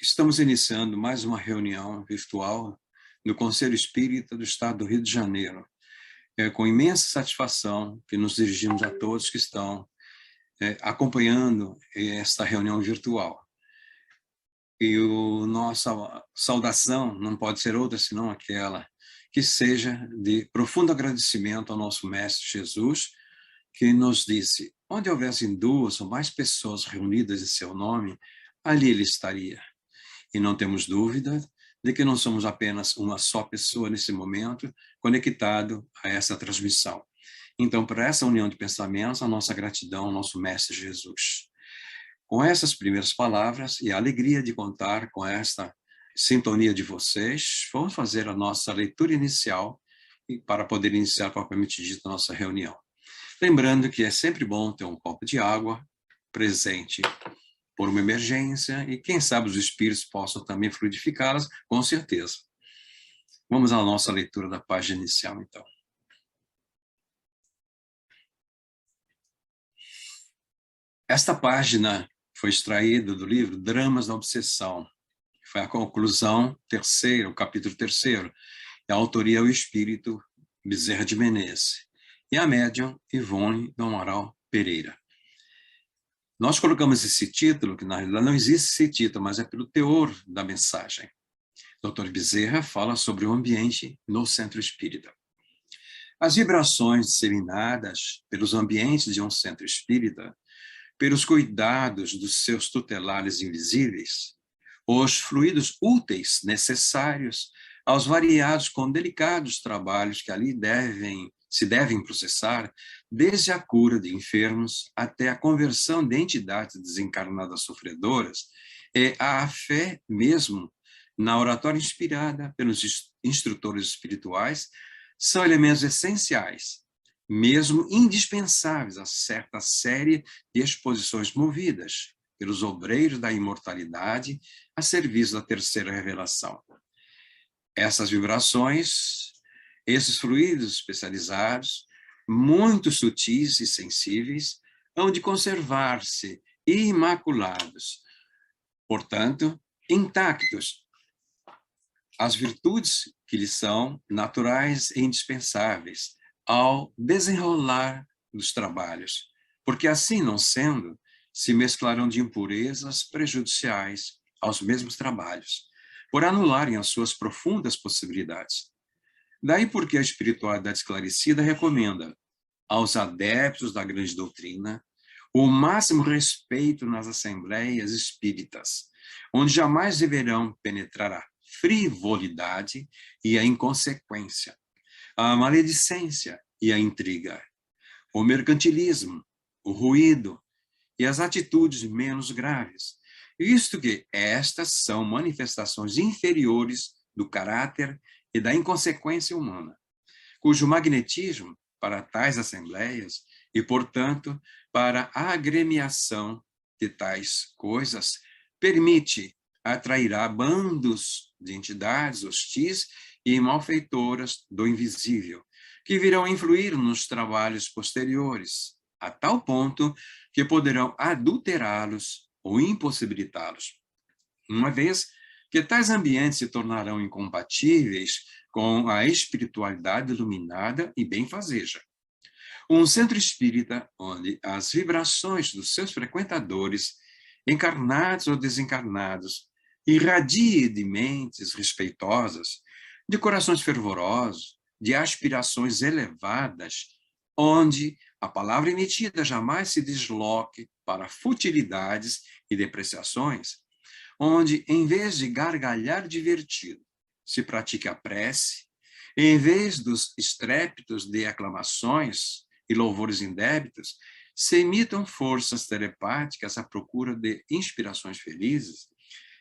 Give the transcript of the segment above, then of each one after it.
Estamos iniciando mais uma reunião virtual no Conselho Espírita do Estado do Rio de Janeiro. É com imensa satisfação que nos dirigimos a todos que estão acompanhando esta reunião virtual. E nossa saudação não pode ser outra senão aquela que seja de profundo agradecimento ao nosso Mestre Jesus, que nos disse: onde houvessem duas ou mais pessoas reunidas em seu nome, ali ele estaria. E não temos dúvida de que não somos apenas uma só pessoa nesse momento, conectado a essa transmissão. Então, para essa união de pensamentos, a nossa gratidão ao nosso Mestre Jesus. Com essas primeiras palavras e a alegria de contar com esta sintonia de vocês, vamos fazer a nossa leitura inicial para poder iniciar propriamente dito a nossa reunião. Lembrando que é sempre bom ter um copo de água presente por uma emergência, e quem sabe os espíritos possam também fluidificá-las, com certeza. Vamos à nossa leitura da página inicial, então. Esta página foi extraída do livro Dramas da Obsessão, que foi a conclusão terceira, o capítulo 3º, e a autoria é o espírito Bezerra de Menezes, e a médium Ivone do Amaral Pereira. Nós colocamos esse título, que na realidade não existe esse título, mas é pelo teor da mensagem. Dr. Bezerra fala sobre o ambiente no centro espírita. As vibrações disseminadas pelos ambientes de um centro espírita, pelos cuidados dos seus tutelares invisíveis, os fluidos úteis necessários aos variados com delicados trabalhos que ali se devem processar, desde a cura de enfermos até a conversão de entidades desencarnadas sofredoras, e a fé mesmo na oratória inspirada pelos instrutores espirituais, são elementos essenciais, mesmo indispensáveis a certa série de exposições movidas pelos obreiros da imortalidade a serviço da terceira revelação. Essas vibrações, esses fluidos especializados, muito sutis e sensíveis, hão de conservar-se imaculados, portanto, intactos, as virtudes que lhes são naturais e indispensáveis ao desenrolar dos trabalhos, porque assim não sendo, se mesclarão de impurezas prejudiciais aos mesmos trabalhos, por anularem as suas profundas possibilidades. Daí porque a espiritualidade esclarecida recomenda aos adeptos da grande doutrina o máximo respeito nas assembleias espíritas, onde jamais deverão penetrar a frivolidade e a inconsequência, a maledicência e a intriga, o mercantilismo, o ruído e as atitudes menos graves, visto que estas são manifestações inferiores do caráter e da inconsequência humana, cujo magnetismo para tais assembleias e, portanto, para a agremiação de tais coisas permite atrairá bandos de entidades hostis e malfeitoras do invisível, que virão influir nos trabalhos posteriores, a tal ponto que poderão adulterá-los ou impossibilitá-los, uma vez que tais ambientes se tornarão incompatíveis com a espiritualidade iluminada e benfazeja. Um centro espírita onde as vibrações dos seus frequentadores, encarnados ou desencarnados, irradie de mentes respeitosas, de corações fervorosos, de aspirações elevadas, onde a palavra emitida jamais se desloque para futilidades e depreciações, onde, em vez de gargalhar divertido, se pratique a prece, em vez dos estrépitos de aclamações e louvores indébitos, se emitam forças telepáticas à procura de inspirações felizes,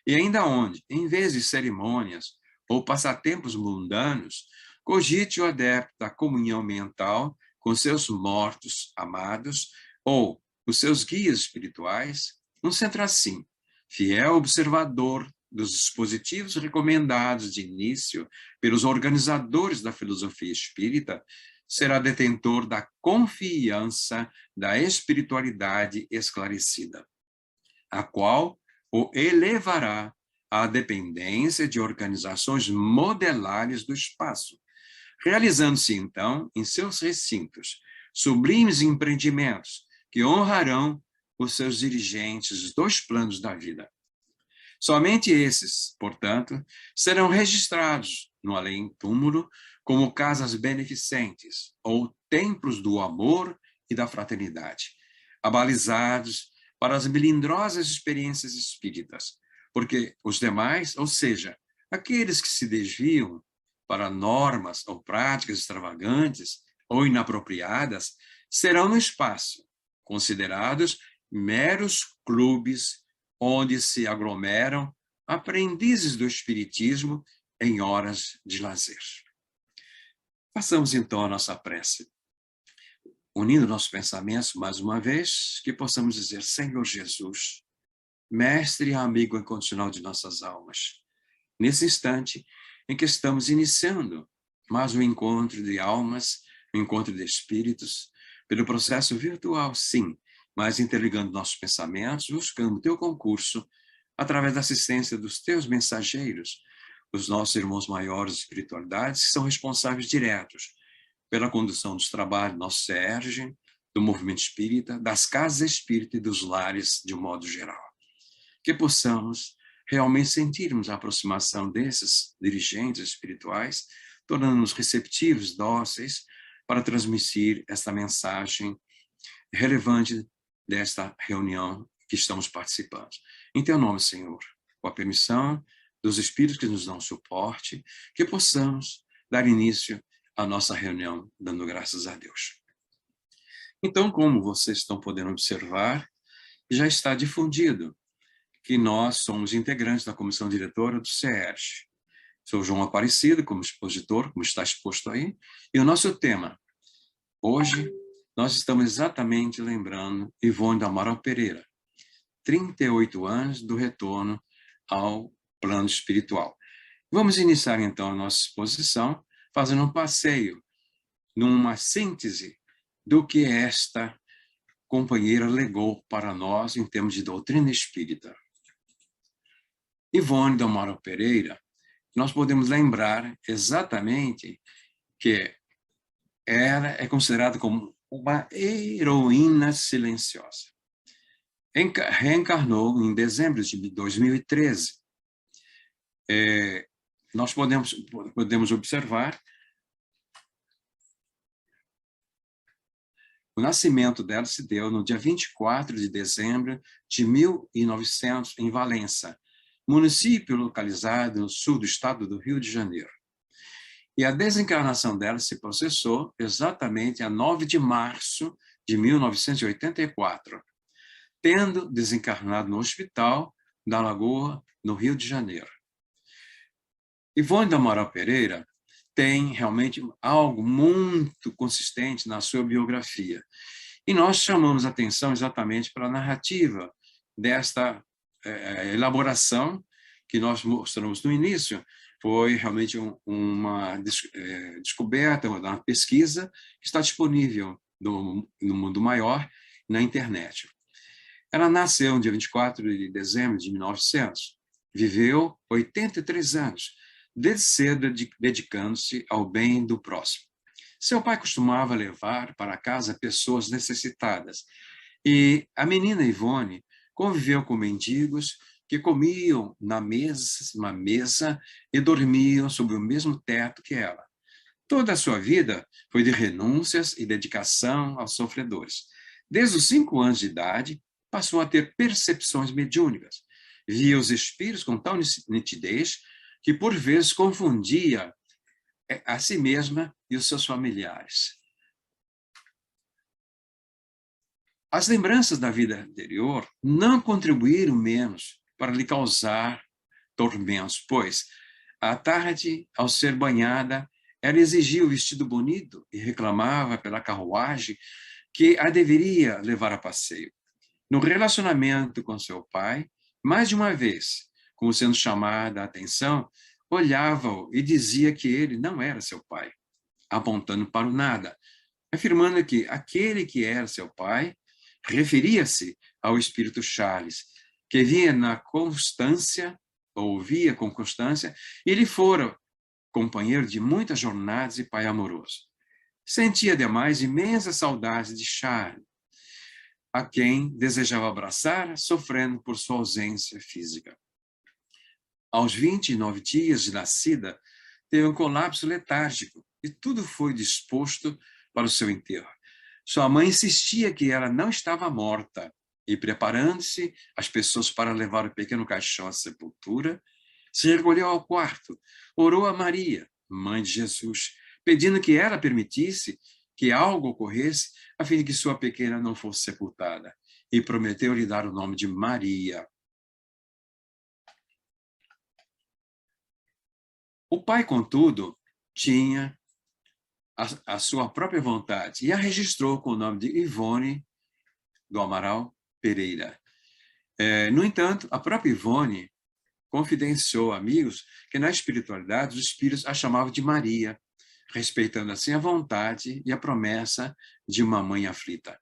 e ainda onde, em vez de cerimônias ou passatempos mundanos, cogite o adepto da comunhão mental com seus mortos amados ou os seus guias espirituais, um centro assim, fiel observador dos dispositivos recomendados de início pelos organizadores da filosofia espírita, será detentor da confiança da espiritualidade esclarecida, a qual o elevará à dependência de organizações modelares do espaço, realizando-se, então, em seus recintos, sublimes empreendimentos que honrarão os seus dirigentes dos planos da vida. Somente esses, portanto, serão registrados no além-túmulo como casas beneficentes ou templos do amor e da fraternidade, abalizados para as melindrosas experiências espíritas, porque os demais, ou seja, aqueles que se desviam para normas ou práticas extravagantes ou inapropriadas, serão no espaço considerados meros clubes onde se aglomeram aprendizes do espiritismo em horas de lazer. Façamos então a nossa prece, unindo nossos pensamentos mais uma vez, que possamos dizer: Senhor Jesus, mestre e amigo incondicional de nossas almas, nesse instante em que estamos iniciando mais um encontro de almas, um encontro de espíritos, pelo processo virtual, sim, mas interligando nossos pensamentos, buscando teu concurso, através da assistência dos teus mensageiros, os nossos irmãos maiores de espiritualidades, que são responsáveis diretos pela condução dos trabalhos do nosso SERJ, do movimento espírita, das casas espíritas e dos lares de um modo geral. Que possamos realmente sentirmos a aproximação desses dirigentes espirituais, tornando-nos receptivos, dóceis, para transmitir esta mensagem relevante desta reunião que estamos participando. Em teu nome, Senhor, com a permissão dos Espíritos que nos dão suporte, que possamos dar início à nossa reunião, dando graças a Deus. Então, como vocês estão podendo observar, já está difundido que nós somos integrantes da comissão diretora do SERJ. Sou João Aparecido, como expositor, como está exposto aí, e o nosso tema, hoje, nós estamos exatamente lembrando Ivone do Amaral Pereira, 38 anos do retorno ao plano espiritual. Vamos iniciar, então, a nossa exposição fazendo um passeio numa síntese do que esta companheira legou para nós em termos de doutrina espírita. Ivone do Amaral Pereira, nós podemos lembrar exatamente que ela é considerada como uma heroína silenciosa. Reencarnou em dezembro de 2013. Nós podemos observar o nascimento dela se deu no dia 24 de dezembro de 1900, em Valença, município localizado no sul do estado do Rio de Janeiro. E a desencarnação dela se processou exatamente a 9 de março de 1984, tendo desencarnado no Hospital da Lagoa, no Rio de Janeiro. Ivone do Amaral Pereira tem realmente algo muito consistente na sua biografia. E nós chamamos a atenção exatamente para a narrativa desta elaboração que nós mostramos no início. Foi realmente uma descoberta, uma pesquisa que está disponível no mundo maior, na internet. Ela nasceu no dia 24 de dezembro de 1900, viveu 83 anos, desde cedo dedicando-se ao bem do próximo. Seu pai costumava levar para casa pessoas necessitadas, e a menina Ivone conviveu com mendigos que comiam na mesa e dormiam sob o mesmo teto que ela. Toda a sua vida foi de renúncias e dedicação aos sofredores. Desde os 5 anos de idade, passou a ter percepções mediúnicas. Via os espíritos com tal nitidez que, por vezes, confundia a si mesma e os seus familiares. As lembranças da vida anterior não contribuíram menos para lhe causar tormentos, pois, à tarde, ao ser banhada, ela exigia o vestido bonito e reclamava pela carruagem que a deveria levar a passeio. No relacionamento com seu pai, mais de uma vez, como sendo chamada a atenção, olhava-o e dizia que ele não era seu pai, apontando para o nada, afirmando que aquele que era seu pai referia-se ao espírito Charles, que vinha na constância ouvia com constância, e ele fora companheiro de muitas jornadas e pai amoroso. Sentia, demais, imensa saudade de Charles, a quem desejava abraçar, sofrendo por sua ausência física. Aos 29 dias de nascida, teve um colapso letárgico e tudo foi disposto para o seu enterro. Sua mãe insistia que ela não estava morta e, preparando-se as pessoas para levar o pequeno caixão à sepultura, se recolheu ao quarto, orou a Maria, mãe de Jesus, pedindo que ela permitisse que algo ocorresse a fim de que sua pequena não fosse sepultada, e prometeu lhe dar o nome de Maria. O pai, contudo, tinha a sua própria vontade e a registrou com o nome de Ivone do Amaral Pereira. No entanto, a própria Ivone confidenciou a amigos que na espiritualidade os espíritos a chamavam de Maria, respeitando assim a vontade e a promessa de uma mãe aflita.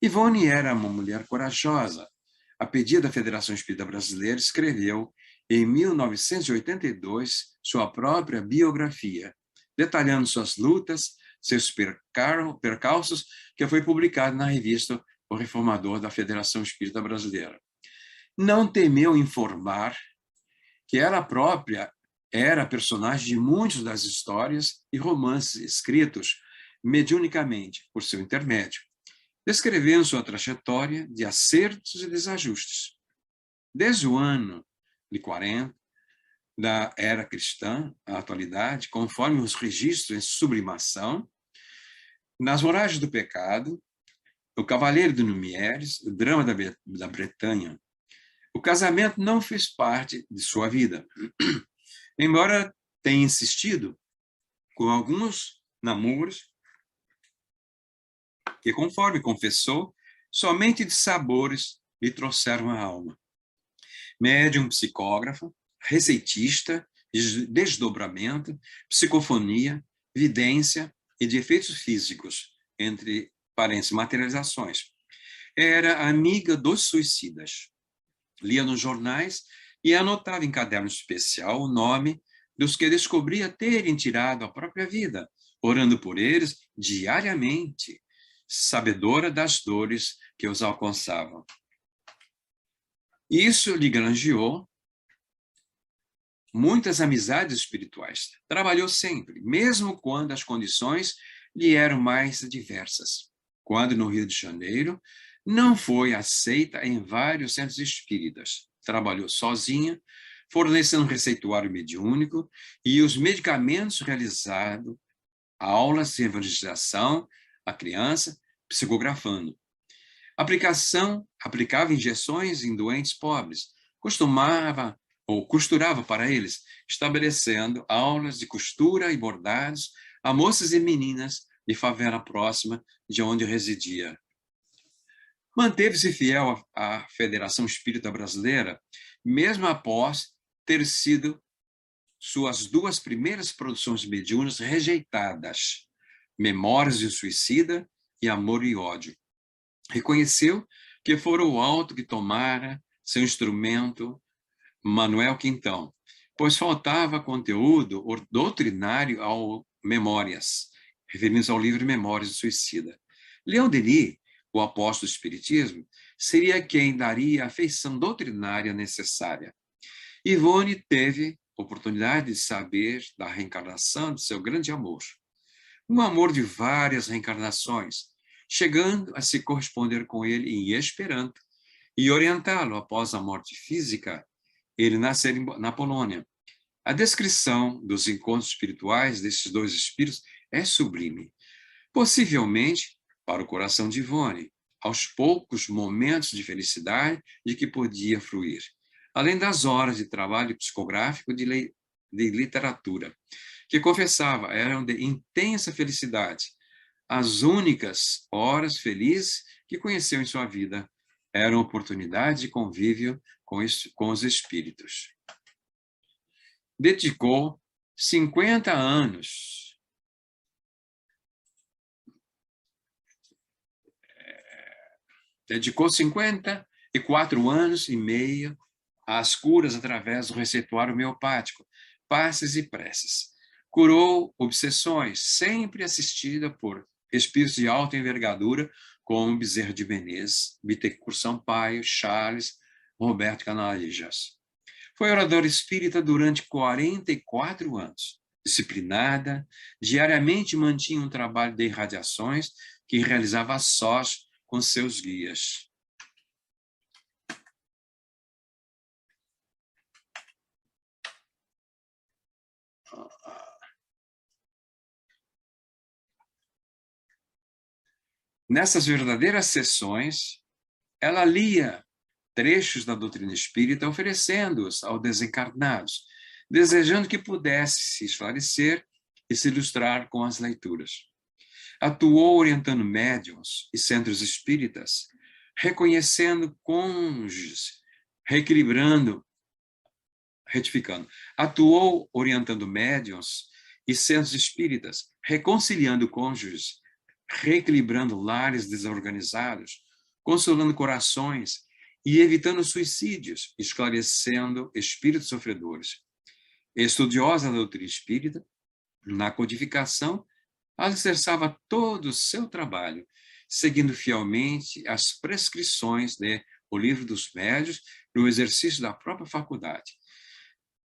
Ivone era uma mulher corajosa. A pedido da Federação Espírita Brasileira, escreveu em 1982 sua própria biografia, detalhando suas lutas, seus percalços, que foi publicado na revista O Reformador da Federação Espírita Brasileira. Não temeu informar que ela própria era personagem de muitas das histórias e romances escritos mediunicamente por seu intermédio, descrevendo sua trajetória de acertos e desajustes. Desde o ano de 40, da era cristã à atualidade, conforme os registros em sublimação, nas Voragens do Pecado, O Cavaleiro de Numieres, O Drama da Bretanha, o casamento não fez parte de sua vida. Embora tenha insistido com alguns namoros que, conforme confessou, somente de sabores lhe trouxeram a alma. Médium, psicógrafo, receitista, desdobramento, psicofonia, vidência e de efeitos físicos, entre parênteses, materializações. Era amiga dos suicidas. Lia nos jornais e anotava em caderno especial o nome dos que descobria terem tirado a própria vida, orando por eles diariamente, sabedora das dores que os alcançavam. Isso lhe granjeou muitas amizades espirituais. Trabalhou sempre, mesmo quando as condições lhe eram mais adversas. Quando, no Rio de Janeiro, não foi aceita em vários centros espíritas. Trabalhou sozinha, fornecendo receituário mediúnico e os medicamentos, realizando aulas de evangelização à criança, psicografando. Aplicava injeções em doentes pobres, costurava para eles, estabelecendo aulas de costura e bordados a moças e meninas de favela próxima de onde residia. Manteve-se fiel à Federação Espírita Brasileira, mesmo após ter sido suas duas primeiras produções mediúnicas rejeitadas, Memórias de um Suicida e Amor e Ódio. Reconheceu que fora o alto que tomara seu instrumento, Manuel Quintão, pois faltava conteúdo doutrinário ao Memórias, referindo-se ao livro Memórias do Suicida. Leon Denis, o apóstolo do Espiritismo, seria quem daria a feição doutrinária necessária. Ivone teve oportunidade de saber da reencarnação de seu grande amor. Um amor de várias reencarnações, chegando a se corresponder com ele em Esperanto e orientá-lo após a morte física, ele nascer na Polônia. A descrição dos encontros espirituais desses dois espíritos é sublime. Possivelmente, para o coração de Ivone, aos poucos momentos de felicidade de que podia fruir, além das horas de trabalho psicográfico de literatura, que confessava eram de intensa felicidade. As únicas horas felizes que conheceu em sua vida eram oportunidade de convívio com os espíritos. Dedicou 50 anos Dedicou 54 anos e meio as curas através do receituário homeopático, passes e preces. Curou obsessões, sempre assistida por espíritos de alta envergadura, como Bezerra de Menezes, Bittencourt Sampaio, Charles, Roberto Canalijas. Foi oradora espírita durante 44 anos. Disciplinada, diariamente mantinha um trabalho de irradiações que realizava a sós com seus guias. Nessas verdadeiras sessões, ela lia trechos da doutrina espírita, oferecendo-os aos desencarnados, desejando que pudesse se esclarecer e se ilustrar com as leituras. Atuou orientando médiuns e centros espíritas, reconhecendo cônjuges, retificando. Atuou orientando médiuns e centros espíritas, reconciliando cônjuges, reequilibrando lares desorganizados, consolando corações e evitando suicídios, esclarecendo espíritos sofredores. Estudiosa da doutrina espírita, na codificação, alicerçava todo o seu trabalho, seguindo fielmente as prescrições de O Livro dos Médiuns no exercício da própria faculdade.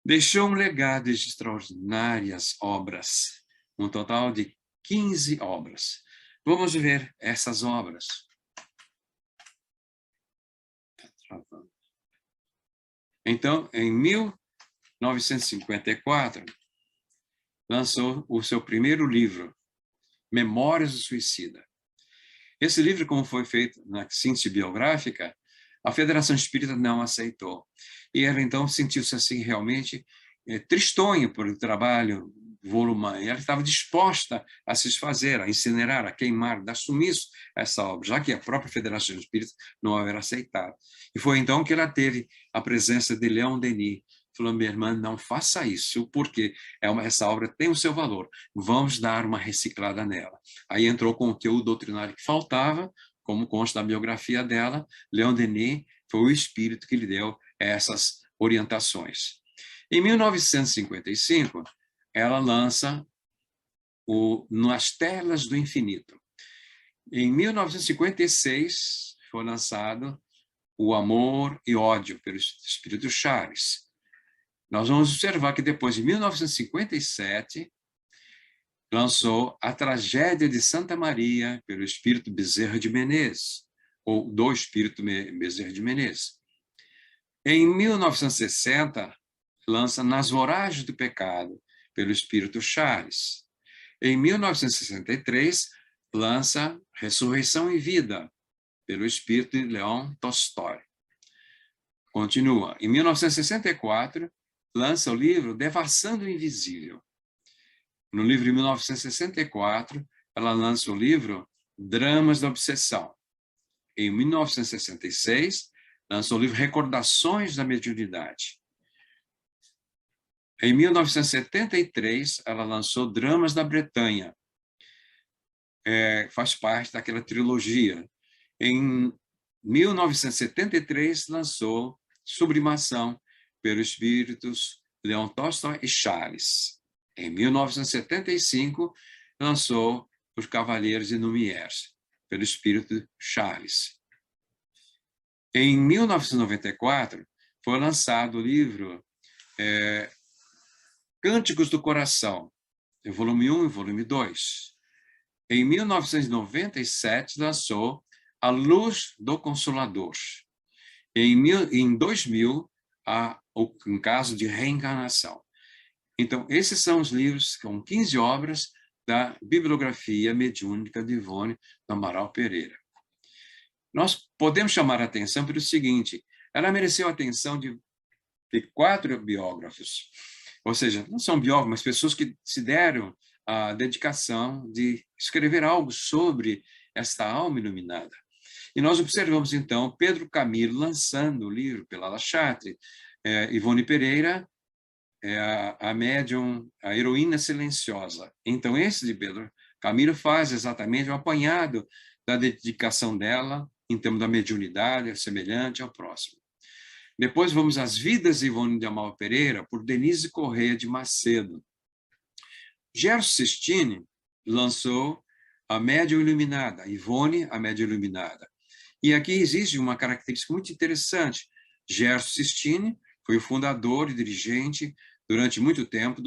Deixou um legado de extraordinárias obras, um total de 15 obras. Vamos ver essas obras. Então, em 1954, lançou o seu primeiro livro, Memórias do Suicida. Esse livro, como foi feito na síntese biográfica, a Federação Espírita não aceitou. E ela, então, sentiu-se assim realmente tristonha por o trabalho volumário. Ela estava disposta a se desfazer, a incinerar, a queimar, dar sumiço a essa obra, já que a própria Federação Espírita não a havia aceitado. E foi então que ela teve a presença de Leon Denis. Falou: minha irmã, não faça isso, porque essa obra tem o seu valor. Vamos dar uma reciclada nela. Aí entrou com o conteúdo doutrinário que faltava, como consta da biografia dela. Leon Denis foi o espírito que lhe deu essas orientações. Em 1955, ela lança Nas Telas do Infinito. Em 1956, foi lançado O Amor e Ódio, pelo espírito Charles. Nós vamos observar que depois de 1957, lançou A Tragédia de Santa Maria, pelo espírito Bezerra de Menezes, ou do espírito Bezerra de Menezes. Em 1960, lança Nas Voragens do Pecado, pelo espírito Charles. Em 1963, lança Ressurreição e Vida, pelo espírito de Leon Tolstói. Continua. Em 1964, lança o livro Devassando o Invisível. No livro de 1964, ela lança o livro Dramas da Obsessão. Em 1966, lança o livro Recordações da Mediunidade. Em 1973, ela lançou Dramas da Bretanha. Faz parte daquela trilogia. Em 1973, lançou Sublimação, pelos espíritos Leon Tolstói e Charles. Em 1975, lançou Os Cavaleiros de Lumière, pelo espírito Charles. Em 1994, foi lançado o livro Cânticos do Coração, volume 1 e volume 2. Em 1997, lançou A Luz do Consolador. Em 2000, Um Caso de Reencarnação. Então, esses são os livros, com 15 obras da bibliografia mediúnica de Ivone do Amaral Pereira. Nós podemos chamar a atenção pelo seguinte: ela mereceu a atenção de 4 biógrafos. Ou seja, não são biógrafos, mas pessoas que se deram a dedicação de escrever algo sobre esta alma iluminada. E nós observamos, então, Pedro Camilo lançando o livro pela La Chatre, Ivone Pereira, a médium, a heroína silenciosa. Então, esse de Pedro Camilo faz exatamente um apanhado da dedicação dela, em termos da mediunidade, semelhante ao próximo. Depois vamos às Vidas de Ivone de Amaral Pereira, por Denise Corrêa de Macedo. Gerson Sistine lançou A Média Iluminada, Ivone, A Média Iluminada. E aqui existe uma característica muito interessante. Gerson Sistine foi o fundador e dirigente, durante muito tempo,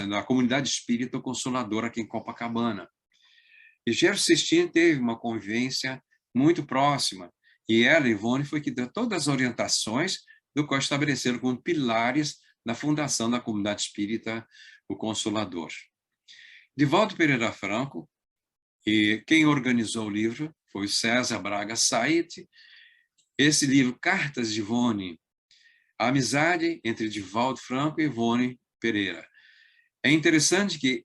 da comunidade espírita Consoladora aqui em Copacabana. E Gerson Sistine teve uma convivência muito próxima, e ela, Ivone, foi que deu todas as orientações do qual estabeleceram como pilares da fundação da comunidade espírita o Consolador. Divaldo Pereira Franco, e quem organizou o livro foi o César Braga Said. Esse livro, Cartas de Ivone, a amizade entre Divaldo Franco e Ivone Pereira. É interessante que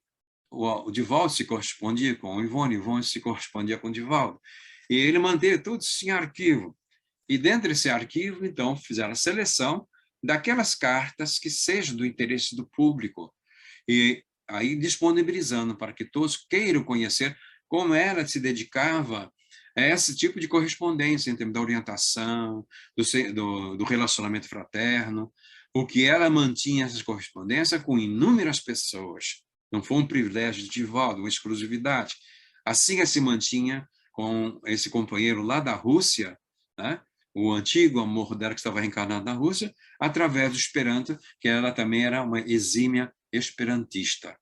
o Divaldo se correspondia com o Ivone, Ivone se correspondia com o Divaldo, e ele manteve tudo isso em arquivo. E dentro desse arquivo, então, fizeram a seleção daquelas cartas que sejam do interesse do público, e aí disponibilizando para que todos queiram conhecer como ela se dedicava a esse tipo de correspondência, em termos da orientação, do relacionamento fraterno, o que ela mantinha essa correspondência com inúmeras pessoas. Não foi um privilégio de Divaldo, uma exclusividade. Assim ela se mantinha com esse companheiro lá da Rússia, né? O antigo amor dela que estava reencarnado na Rússia, através do Esperanto, que ela também era uma exímia esperantista.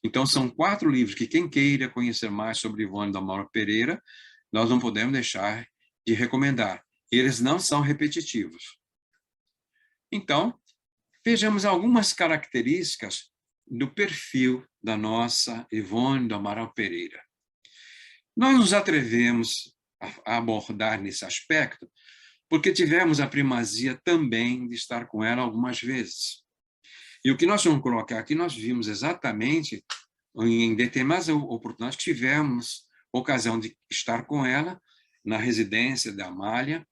Então, são 4 livros que quem queira conhecer mais sobre Ivone de Amaral Pereira, nós não podemos deixar de recomendar. Eles não são repetitivos. Então, vejamos algumas características do perfil da nossa Ivone de Amaral Pereira. Nós nos atrevemos a abordar nesse aspecto porque tivemos a primazia também de estar com ela algumas vezes. E o que nós vamos colocar aqui, nós vimos exatamente em determinadas oportunidades que tivemos ocasião de estar com ela na residência da Amália,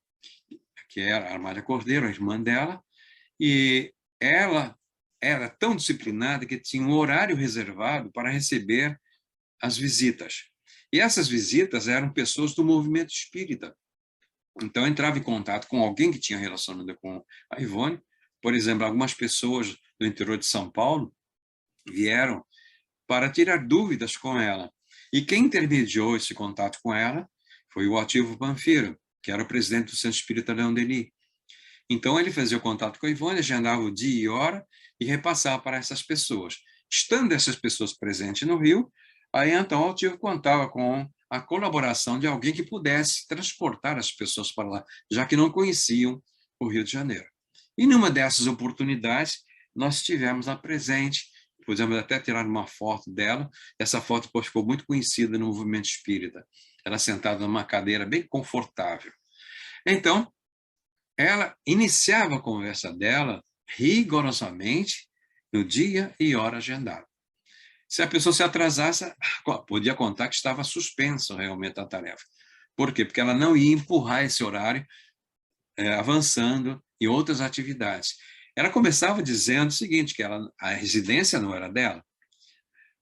que era a Amália Cordeiro, a irmã dela, e ela era tão disciplinada que tinha um horário reservado para receber as visitas. E essas visitas eram pessoas do movimento espírita. Então, eu entrava em contato com alguém que tinha relacionamento com a Ivone. Por exemplo, algumas pessoas do interior de São Paulo vieram para tirar dúvidas com ela. E quem intermediou esse contato com ela foi o Ativo Panfiro, que era o presidente do Centro Espírita Leão Denis. Então, ele fazia o contato com a Ivone, agendava o dia e hora e repassava para essas pessoas. Estando essas pessoas presentes no Rio, aí então o Ativo contava com a colaboração de alguém que pudesse transportar as pessoas para lá, já que não conheciam o Rio de Janeiro. E numa dessas oportunidades, nós tivemos a presente, podemos até tirar uma foto dela, essa foto ficou muito conhecida no movimento espírita, ela sentada numa cadeira bem confortável. Então, ela iniciava a conversa dela rigorosamente no dia e hora agendado. Se a pessoa se atrasasse, podia contar que estava suspensa realmente a tarefa. Por quê? Porque ela não ia empurrar esse horário avançando em outras atividades. Ela começava dizendo o seguinte, que a residência não era dela,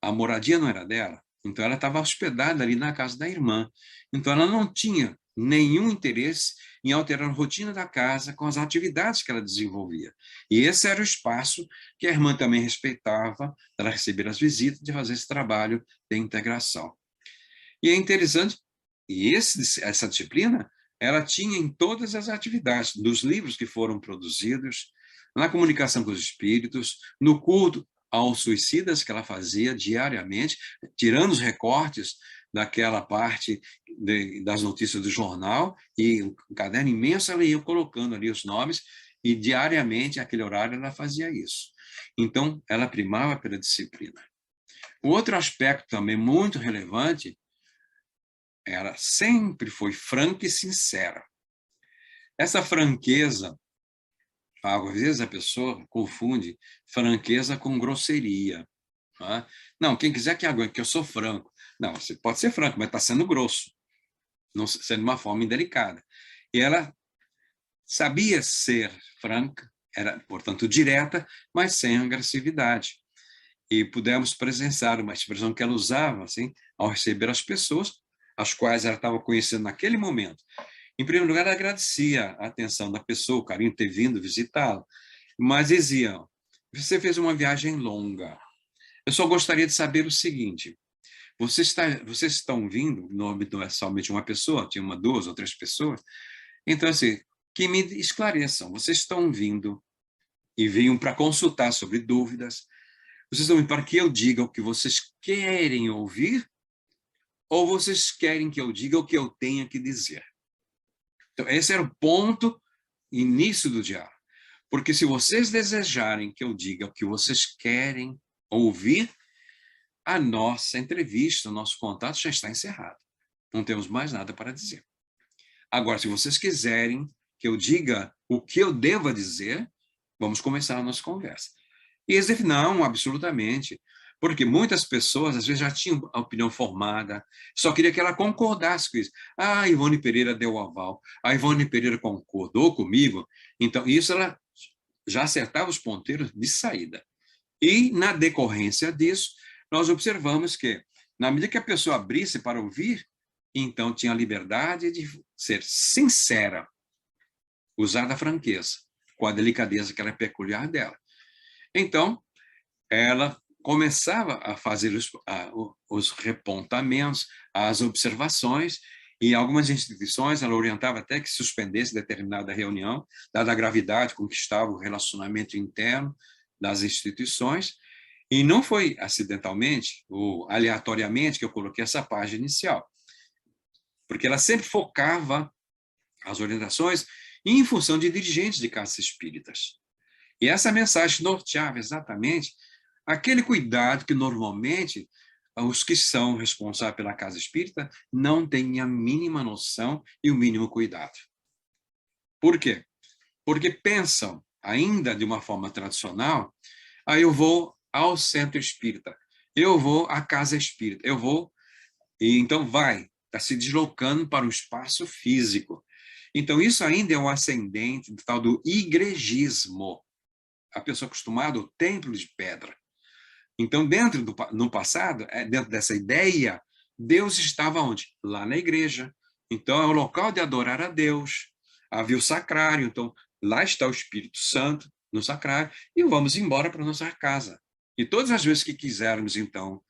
a moradia não era dela, então ela estava hospedada ali na casa da irmã. Então ela não tinha nenhum interesse em alterar a rotina da casa com as atividades que ela desenvolvia. E esse era o espaço que a irmã também respeitava, para receber as visitas, de fazer esse trabalho de integração. E é interessante, e essa disciplina, ela tinha em todas as atividades, dos livros que foram produzidos, na comunicação com os espíritos, no culto aos suicidas que ela fazia diariamente, tirando os recortes daquela parte das notícias do jornal, e um caderno imenso ela ia colocando ali os nomes, e diariamente, naquele horário, ela fazia isso. Então, ela primava pela disciplina. O outro aspecto também muito relevante, ela sempre foi franca e sincera. Essa franqueza, às vezes a pessoa confunde franqueza com grosseria. Não, quem quiser que aguente, que eu sou franco. Não, você pode ser franco, mas está sendo grosso, não sendo de uma forma indelicada. E ela sabia ser franca, era, portanto, direta, mas sem agressividade. E pudemos presenciar uma expressão que ela usava assim, ao receber as pessoas, as quais ela estava conhecendo naquele momento. Em primeiro lugar, ela agradecia a atenção da pessoa, o carinho de ter vindo visitá-la, mas dizia: você fez uma viagem longa. Eu só gostaria de saber o seguinte: vocês estão vindo, não é somente uma pessoa, tinha uma, duas ou três pessoas, então assim, que me esclareçam, vocês estão vindo e vinham para consultar sobre dúvidas, vocês estão vindo para que eu diga o que vocês querem ouvir, ou vocês querem que eu diga o que eu tenha que dizer? Então, esse era o ponto, início do diálogo. Porque se vocês desejarem que eu diga o que vocês querem ouvir, a nossa entrevista, o nosso contato já está encerrado. Não temos mais nada para dizer. Agora, se vocês quiserem que eu diga o que eu devo dizer, vamos começar a nossa conversa. E eles disseram, não, absolutamente. Porque muitas pessoas, às vezes, já tinham a opinião formada, só queria que ela concordasse com isso. Ah, a Ivone Pereira deu o aval, a Ivone Pereira concordou comigo, então isso ela já acertava os ponteiros de saída. E, na decorrência disso, nós observamos que, na medida que a pessoa abrisse para ouvir, então tinha a liberdade de ser sincera, usar a franqueza, com a delicadeza que era peculiar dela. Então, ela começava a fazer os repontamentos, as observações, e algumas instituições, ela orientava até que suspendesse determinada reunião, dada a gravidade com que estava o relacionamento interno das instituições, e não foi acidentalmente ou aleatoriamente que eu coloquei essa página inicial, porque ela sempre focava as orientações em função de dirigentes de casas espíritas. E essa mensagem norteava exatamente aquele cuidado que normalmente os que são responsáveis pela casa espírita não têm a mínima noção e o mínimo cuidado. Por quê? Porque pensam, ainda de uma forma tradicional, aí eu vou ao centro espírita, eu vou à casa espírita, eu vou, e então está se deslocando para o espaço físico. Então isso ainda é um ascendente do tal do igrejismo. A pessoa acostumada ao templo de pedra. Então, no passado, dentro dessa ideia, Deus estava onde? Lá na igreja. Então, é o local de adorar a Deus. Havia o sacrário, então, lá está o Espírito Santo, no sacrário, e vamos embora para nossa casa. E todas as vezes que quisermos, então,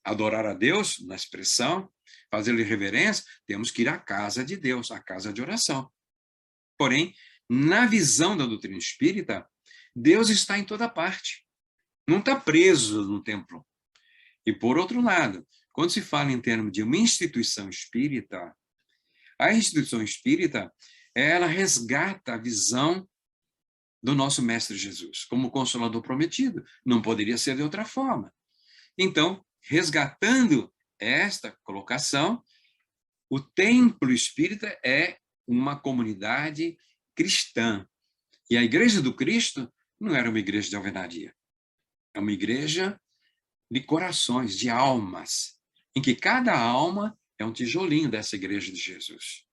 adorar a Deus, na expressão, fazer-lhe reverência, temos que ir à casa de Deus, à casa de oração. Porém, na visão da doutrina espírita, Deus está em toda parte. Não está preso no templo. E, por outro lado, quando se fala em termos de uma instituição espírita, a instituição espírita, ela resgata a visão do nosso Mestre Jesus, como Consolador prometido. Não poderia ser de outra forma. Então, resgatando esta colocação, o templo espírita é uma comunidade cristã. E a Igreja do Cristo não era uma igreja de alvenaria. É uma igreja de corações, de almas, em que cada alma é um tijolinho dessa igreja de Jesus.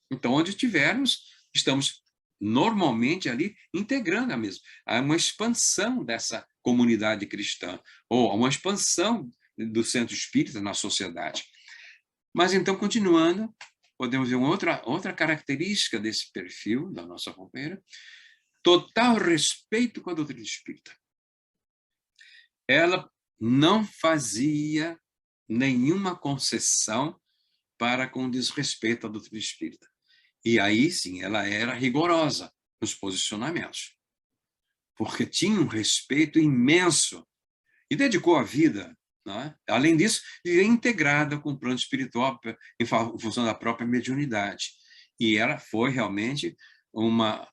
Então, onde estivermos, estamos normalmente ali integrando a mesma. Há uma expansão dessa comunidade cristã, ou uma expansão do centro espírita na sociedade. Mas então, continuando, podemos ver uma outra característica desse perfil da nossa companheira: total respeito com a doutrina espírita. Ela não fazia nenhuma concessão para com desrespeito à doutrina espírita. E aí, sim, ela era rigorosa nos posicionamentos, porque tinha um respeito imenso e dedicou a vida, não é? Além disso, vivia integrada com o plano espiritual em função da própria mediunidade. E ela foi realmente uma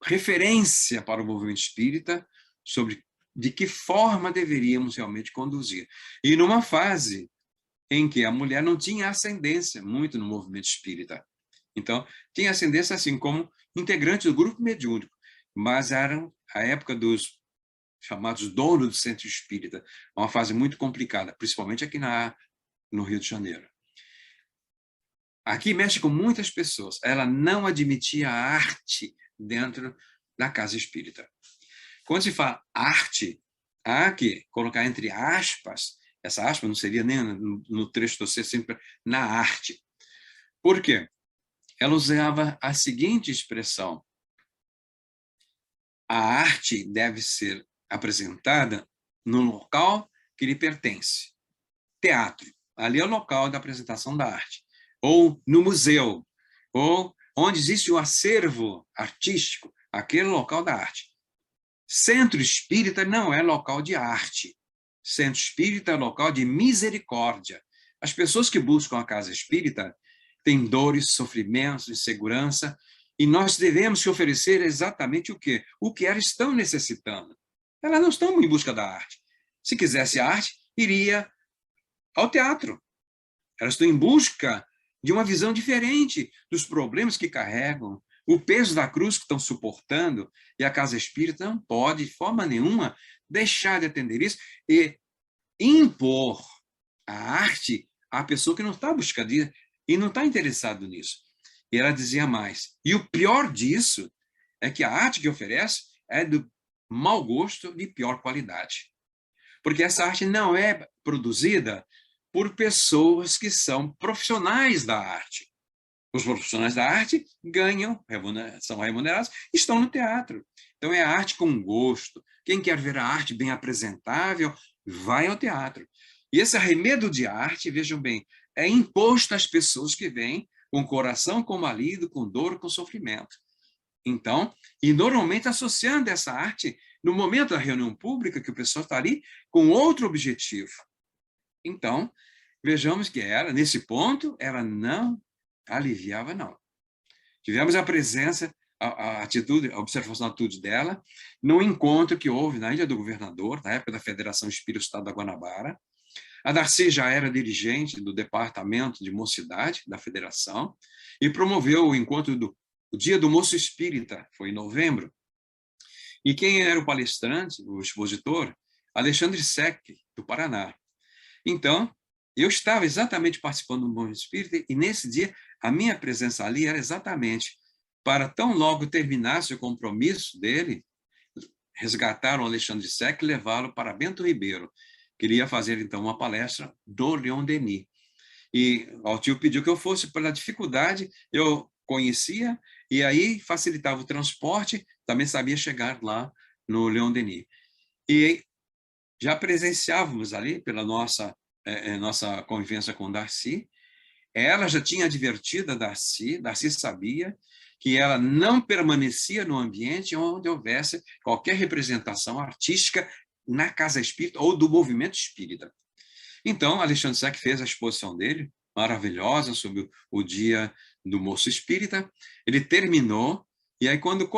referência para o movimento espírita sobre de que forma deveríamos realmente conduzir. E numa fase em que a mulher não tinha ascendência muito no movimento espírita. Então, tinha ascendência assim como integrante do grupo mediúnico, mas eram a época dos chamados donos do centro espírita, uma fase muito complicada, principalmente aqui no Rio de Janeiro. Aqui mexe com muitas pessoas. Ela não admitia a arte dentro da casa espírita. Quando se fala arte, há que colocar entre aspas, essa aspa não seria nem no trecho do ser, sempre na arte. Por quê? ela usava a seguinte expressão: a arte deve ser apresentada no local que lhe pertence. Teatro, ali é o local da apresentação da arte. Ou no museu, ou onde existe o acervo artístico, aquele local da arte. Centro espírita não é local de arte. Centro espírita é local de misericórdia. As pessoas que buscam a casa espírita têm dores, sofrimentos, insegurança, e nós devemos oferecer exatamente o quê? O que elas estão necessitando. Elas não estão em busca da arte. Se quisesse arte, iria ao teatro. Elas estão em busca de uma visão diferente dos problemas que carregam, o peso da cruz que estão suportando, e a casa espírita não pode, de forma nenhuma, deixar de atender isso e impor a arte à pessoa que não está buscando e não está interessado nisso. E ela dizia mais. E o pior disso é que a arte que oferece é do mau gosto de pior qualidade. Porque essa arte não é produzida por pessoas que são profissionais da arte. Os profissionais da arte ganham, são remunerados, estão no teatro. Então é arte com gosto. Quem quer ver a arte bem apresentável, vai ao teatro. E esse arremedo de arte, vejam bem, é imposto às pessoas que vêm com o coração combalido, com dor, com sofrimento. Então, e normalmente associando essa arte no momento da reunião pública, que o pessoal está ali com outro objetivo. Então, vejamos que ela, nesse ponto, ela não aliviava, não. Tivemos a presença, a atitude, a observação da atitude dela, no encontro que houve na Ilha do Governador, na época da Federação Espírita do Estado da Guanabara. A Darcy já era dirigente do Departamento de Mocidade da Federação e promoveu o encontro o Dia do Moço Espírita, foi em novembro. E quem era o palestrante, o expositor? Alexandre Sec, do Paraná. Então, eu estava exatamente participando do Moço Espírita e nesse dia a minha presença ali era exatamente para tão logo terminasse o compromisso dele, resgatar o Alexandre Sec e levá-lo para Bento Ribeiro. Queria fazer, então, uma palestra do Leon Denis. E o tio pediu que eu fosse pela dificuldade, eu conhecia, e aí facilitava o transporte, também sabia chegar lá no Leon Denis. E já presenciávamos ali, pela nossa convivência com Darcy, ela já tinha advertido a Darcy sabia que ela não permanecia no ambiente onde houvesse qualquer representação artística na casa espírita ou do movimento espírita. Então, Alexandre Sec fez a exposição dele, maravilhosa, sobre o Dia do Moço Espírita. Ele terminou, e aí quando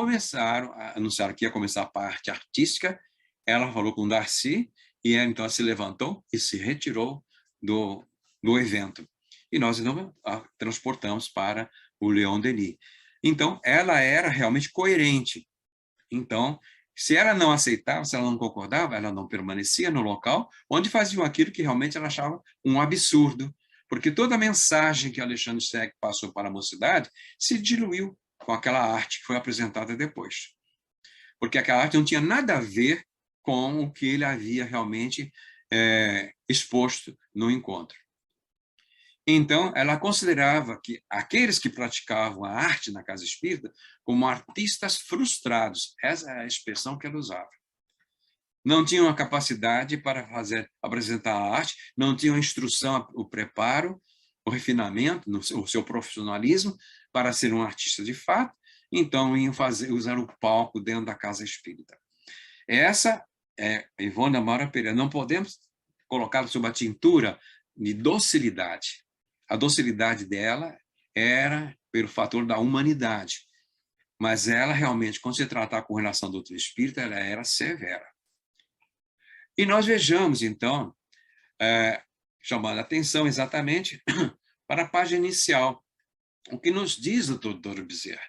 anunciaram que ia começar a parte artística, ela falou com Darcy, e ela então se levantou e se retirou do evento. E nós então a transportamos para o Leon Denis. Então, ela era realmente coerente. Então, se ela não aceitava, se ela não concordava, ela não permanecia no local onde faziam aquilo que realmente ela achava um absurdo, porque toda a mensagem que Alexandre Sec passou para a mocidade se diluiu com aquela arte que foi apresentada depois. Porque aquela arte não tinha nada a ver com o que ele havia realmente exposto no encontro. Então, ela considerava que aqueles que praticavam a arte na casa espírita como artistas frustrados. Essa é a expressão que ela usava. Não tinham a capacidade para apresentar a arte, não tinham a instrução, o preparo, o refinamento, o seu profissionalismo para ser um artista de fato, então iam usar o palco dentro da casa espírita. Essa é Ivone Amaro Pereira. Não podemos colocá-la sob a tintura de docilidade. A docilidade dela era pelo fator da humanidade, mas ela realmente, quando se tratar com relação à doutrina espírita, ela era severa. E nós vejamos, então, chamando a atenção exatamente para a página inicial, o que nos diz o doutor Bezerra.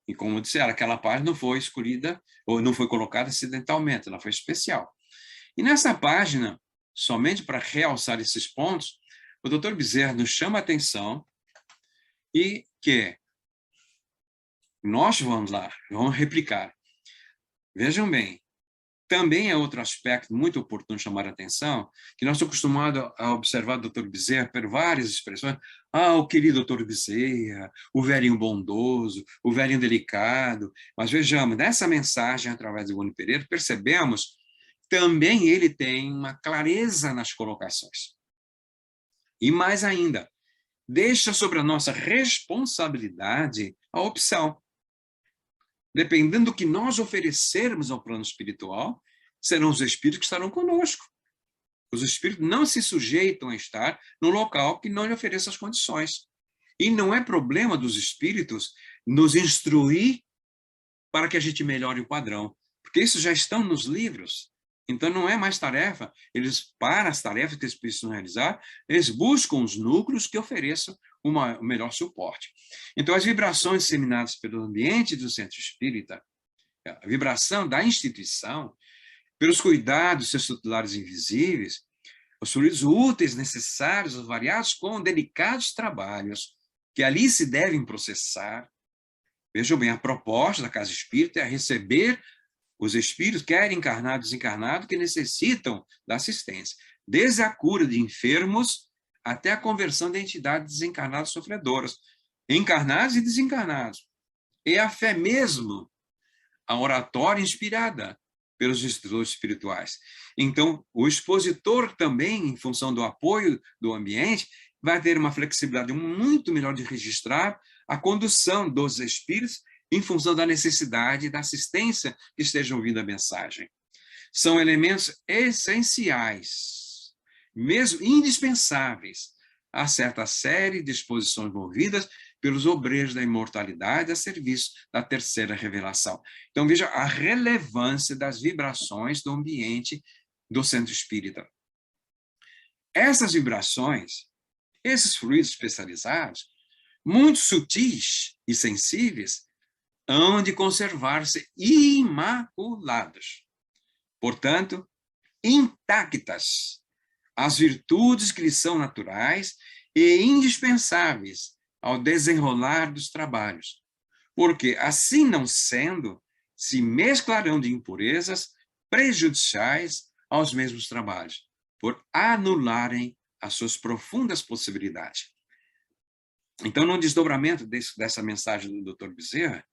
E como disseram, aquela página não foi escolhida, ou não foi colocada acidentalmente, ela foi especial. E nessa página, somente para realçar esses pontos, o doutor Bezerra nos chama a atenção e que nós vamos lá, vamos replicar. Vejam bem, Também é outro aspecto muito oportuno chamar a atenção, que nós estamos acostumados a observar o Dr. Bezerra por várias expressões. Ah, o querido Dr. Bezerra, o velhinho bondoso, o velhinho delicado. Mas vejamos, nessa mensagem, através do Ivone Pereira, percebemos também ele tem uma clareza nas colocações. E mais ainda, deixa sobre a nossa responsabilidade a opção. Dependendo do que nós oferecermos ao plano espiritual, serão os espíritos que estarão conosco. Os espíritos não se sujeitam a estar no local que não lhe ofereça as condições. E não é problema dos espíritos nos instruir para que a gente melhore o padrão, porque isso já estão nos livros. Então, não é mais tarefa. Para as tarefas que eles precisam realizar, eles buscam os núcleos que ofereçam o melhor suporte. Então, as vibrações disseminadas pelo ambiente do centro espírita, a vibração da instituição, pelos cuidados seus tutelares invisíveis, os fluidos úteis necessários, os variados com delicados trabalhos que ali se devem processar. Vejam bem, a proposta da Casa Espírita é receber os espíritos, quer encarnados ou desencarnados, que necessitam da assistência, desde a cura de enfermos até a conversão de entidades desencarnadas sofredoras, encarnados e desencarnados. E a fé mesmo, a oratória inspirada pelos instrutores espirituais. Então, o expositor também, em função do apoio do ambiente, vai ter uma flexibilidade muito melhor de registrar a condução dos espíritos em função da necessidade da assistência que estejam ouvindo a mensagem. São elementos essenciais, mesmo indispensáveis, a certa série de exposições movidas pelos obreiros da imortalidade a serviço da terceira revelação. Então, veja a relevância das vibrações do ambiente do centro espírita. Essas vibrações, esses fluidos especializados, muito sutis e sensíveis, hão de conservar-se imaculados. Portanto, intactas as virtudes que lhes são naturais e indispensáveis ao desenrolar dos trabalhos, porque, assim não sendo, se mesclarão de impurezas prejudiciais aos mesmos trabalhos, por anularem as suas profundas possibilidades. Então, no desdobramento dessa mensagem do Dr. Bezerra,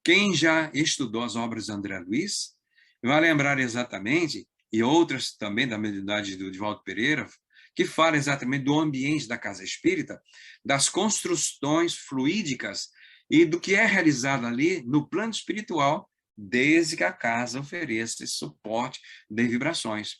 quem já estudou as obras de André Luiz vai lembrar exatamente, e outras também da mediunidade do Divaldo Pereira, que fala exatamente do ambiente da casa espírita, das construções fluídicas e do que é realizado ali no plano espiritual, desde que a casa ofereça esse suporte de vibrações.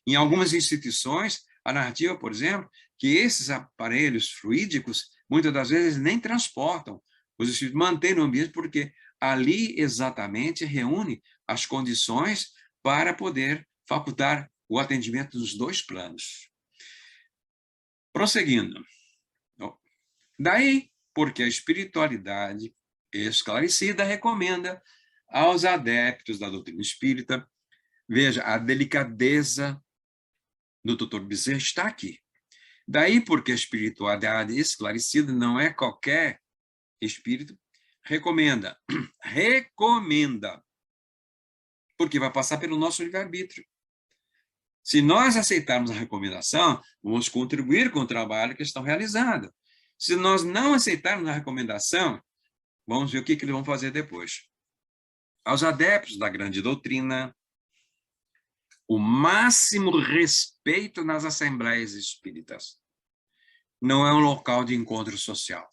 Em algumas instituições, a narrativa, por exemplo, que esses aparelhos fluídicos, muitas das vezes, nem transportam. Os espíritos mantêm no ambiente porque ali exatamente reúne as condições para poder facultar o atendimento dos dois planos. Prosseguindo. Daí, porque a espiritualidade esclarecida recomenda aos adeptos da doutrina espírita, veja, a delicadeza do Dr. Bezerra está aqui. Daí, porque a espiritualidade esclarecida não é qualquer espírito, recomenda, porque vai passar pelo nosso livre-arbítrio. Se nós aceitarmos a recomendação, vamos contribuir com o trabalho que estão realizando. Se nós não aceitarmos a recomendação, vamos ver o que eles vão fazer depois. Aos adeptos da grande doutrina, o máximo respeito nas assembleias espíritas. Não é um local de encontro social.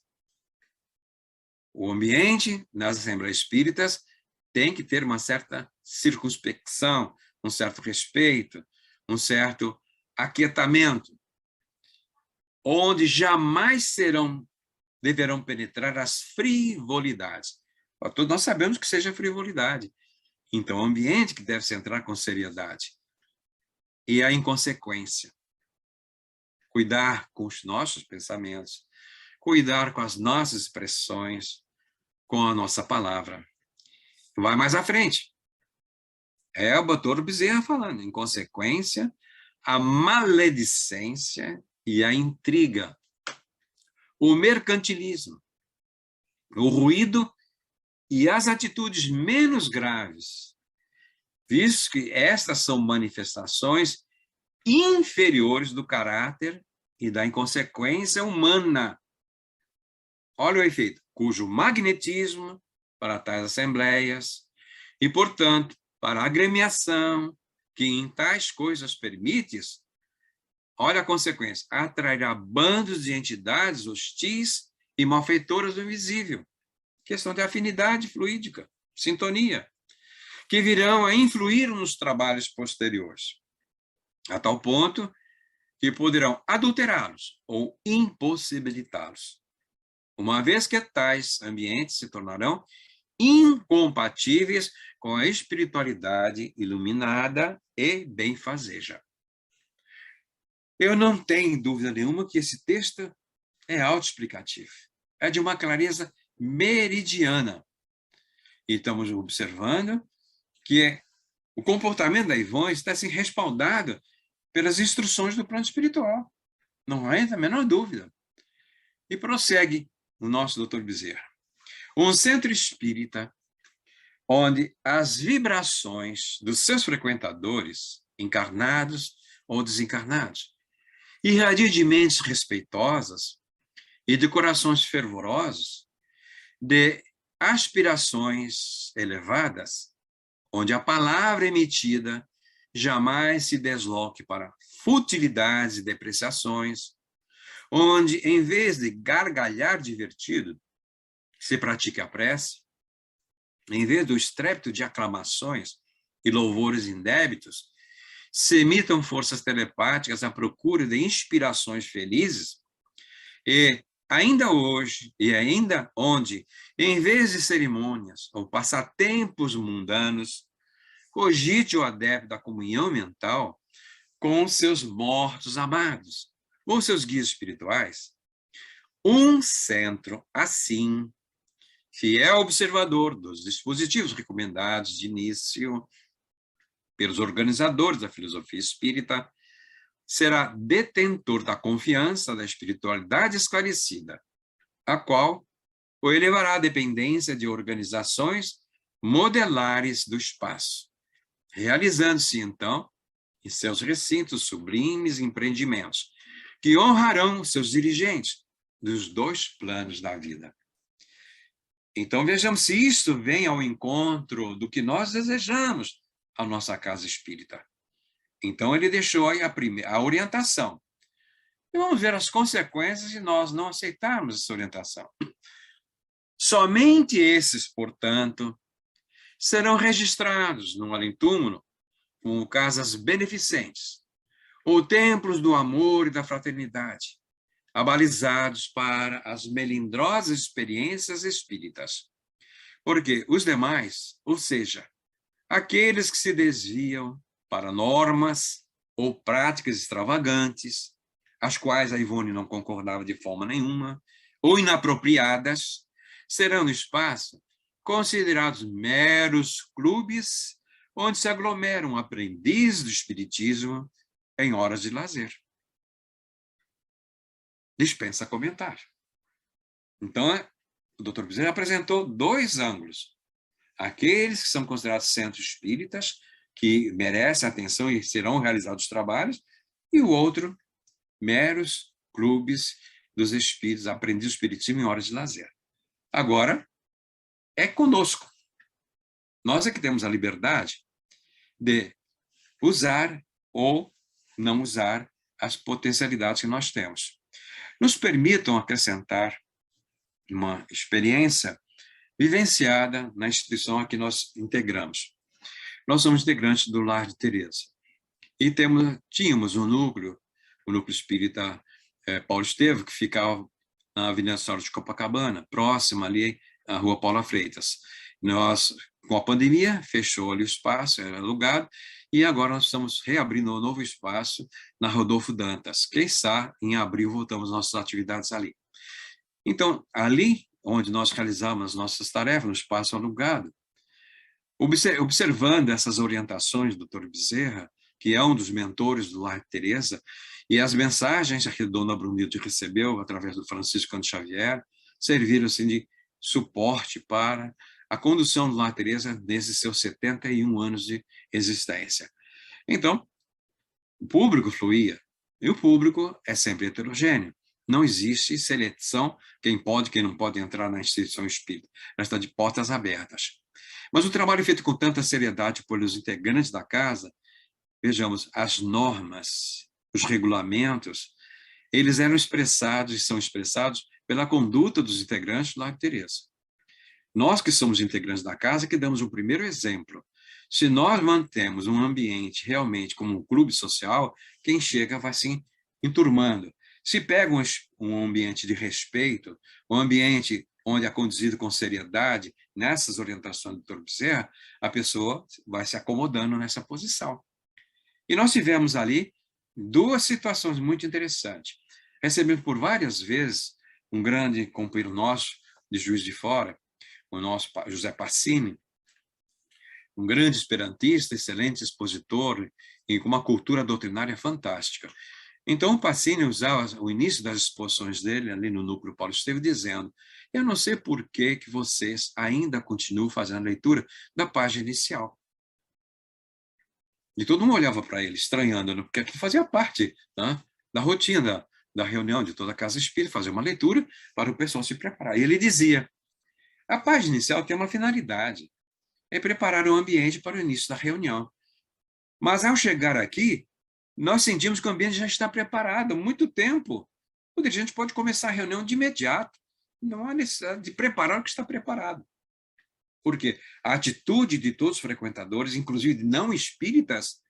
O ambiente nas assembleias espíritas tem que ter uma certa circunspecção, um certo respeito, um certo aquietamento, onde jamais deverão penetrar as frivolidades. Todos nós sabemos que seja frivolidade. Então, é um ambiente que deve se entrar com seriedade. E a inconsequência. Cuidar com os nossos pensamentos, cuidar com as nossas expressões, com a nossa palavra. Vai mais à frente. É o Dr. Bezerra falando, em consequência, a maledicência e a intriga, o mercantilismo, o ruído e as atitudes menos graves visto que estas são manifestações inferiores do caráter e da inconsequência humana. Olha o efeito, cujo magnetismo para tais assembleias e, portanto, para a agremiação que em tais coisas permites, olha a consequência, atrairá bandos de entidades hostis e malfeitoras do invisível. Questão de afinidade fluídica, sintonia, que virão a influir nos trabalhos posteriores, a tal ponto que poderão adulterá-los ou impossibilitá-los, uma vez que tais ambientes se tornarão incompatíveis com a espiritualidade iluminada e benfazeja. Eu não tenho dúvida nenhuma que esse texto é autoexplicativo. É de uma clareza meridiana. E estamos observando que o comportamento da Ivone está assim, respaldado pelas instruções do plano espiritual. Não há a menor dúvida. E prossegue o nosso doutor Bezerra. Um centro espírita onde as vibrações dos seus frequentadores, encarnados ou desencarnados, irradiam de mentes respeitosas e de corações fervorosos, de aspirações elevadas, onde a palavra emitida jamais se desloque para futilidades e depreciações, onde, em vez de gargalhar divertido, se pratique a prece, em vez do estrépito de aclamações e louvores indébitos, se emitam forças telepáticas à procura de inspirações felizes, e ainda hoje, e ainda onde, em vez de cerimônias ou passatempos mundanos, cogite o adepto da comunhão mental com seus mortos amados, ou seus guias espirituais. Um centro, assim, fiel observador dos dispositivos recomendados de início pelos organizadores da filosofia espírita, será detentor da confiança da espiritualidade esclarecida, a qual o elevará à dependência de organizações modelares do espaço, realizando-se, então, em seus recintos sublimes empreendimentos, que honrarão seus dirigentes dos dois planos da vida. Então, vejamos se isso vem ao encontro do que nós desejamos à nossa casa espírita. Então, ele deixou aí a orientação. E vamos ver as consequências de nós não aceitarmos essa orientação. Somente esses, portanto, serão registrados num além-túmulo como casas beneficentes, ou templos do amor e da fraternidade, abalizados para as melindrosas experiências espíritas. Porque os demais, ou seja, aqueles que se desviam para normas ou práticas extravagantes, as quais a Ivone não concordava de forma nenhuma, ou inapropriadas, serão no espaço considerados meros clubes onde se aglomeram aprendizes do espiritismo em horas de lazer. Dispensa comentário. Então, o Dr. Bezerra apresentou dois ângulos. Aqueles que são considerados centros espíritas, que merecem atenção e serão realizados trabalhos, e o outro, meros clubes dos espíritos, aprendizes do espiritismo em horas de lazer. Agora, é conosco. Nós é que temos a liberdade de usar ou não usar as potencialidades que nós temos. Nos permitam acrescentar uma experiência vivenciada na instituição a que nós integramos. Nós somos integrantes do Lar de Teresa. E tínhamos um núcleo, o núcleo espírita Paulo Estevam, que ficava na Avenida Sora de Copacabana, próxima ali à Rua Paula Freitas. Nós, com a pandemia, fechou ali o espaço, era alugado, e agora nós estamos reabrindo um novo espaço na Rodolfo Dantas. Quem sabe, em abril, voltamos às nossas atividades ali. Então, ali, onde nós realizamos as nossas tarefas, no espaço alugado, observando essas orientações do Dr. Bezerra, que é um dos mentores do Lar de Teresa, e as mensagens que a Dona Brunilde recebeu através do Francisco Cândido Xavier, serviram assim, de suporte para a condução do Lar Teresa nesses seus 71 anos de existência. Então, o público fluía, e o público é sempre heterogêneo. Não existe seleção, quem pode, quem não pode entrar na instituição espírita. Ela está de portas abertas. Mas o trabalho feito com tanta seriedade pelos integrantes da casa, vejamos, as normas, os regulamentos, eles eram expressados e são expressados pela conduta dos integrantes do Lar Teresa. Nós que somos integrantes da casa, que damos o primeiro exemplo. Se nós mantemos um ambiente realmente como um clube social, quem chega vai se enturmando. Se pega um ambiente de respeito, um ambiente onde é conduzido com seriedade, nessas orientações do Dr. Bezerra, a pessoa vai se acomodando nessa posição. E nós tivemos ali duas situações muito interessantes. Recebemos por várias vezes um grande companheiro nosso, de Juiz de Fora, o nosso José Pacini, um grande esperantista, excelente expositor e com uma cultura doutrinária fantástica. Então, o Pacini usava o início das exposições dele, ali no Núcleo Paulo Estevam, dizendo: eu não sei por que vocês ainda continuam fazendo a leitura da página inicial. E todo mundo olhava para ele, estranhando, porque aquilo fazia parte, né, da rotina da reunião de toda a Casa Espírita, fazer uma leitura para o pessoal se preparar. E ele dizia: a página inicial tem uma finalidade, é preparar o ambiente para o início da reunião. Mas, ao chegar aqui, nós sentimos que o ambiente já está preparado há muito tempo. A gente pode começar a reunião de imediato. Não há necessidade de preparar o que está preparado. Porque a atitude de todos os frequentadores, inclusive de não espíritas,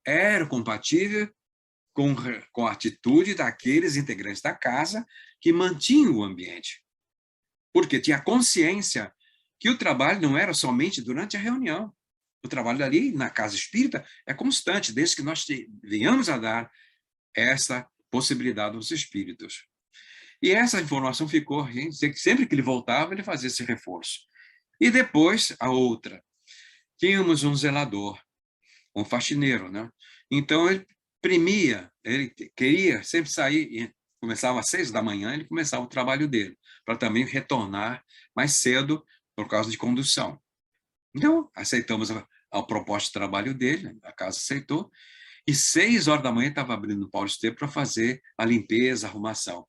era compatível com a atitude daqueles integrantes da casa que mantinham o ambiente. Porque tinha consciência que o trabalho não era somente durante a reunião. O trabalho ali na Casa Espírita é constante, desde que nós venhamos a dar essa possibilidade aos espíritos. E essa informação ficou, sempre que ele voltava, ele fazia esse reforço. E depois, a outra. Tínhamos um zelador, um faxineiro, né? Então, ele premia, ele queria sempre sair, começava às 6 da manhã, ele começava o trabalho dele, para também retornar mais cedo por causa de condução. Então, aceitamos a proposta de trabalho dele, a casa aceitou, e 6 horas da manhã estava abrindo o Paulo Estevam para fazer a limpeza, a arrumação.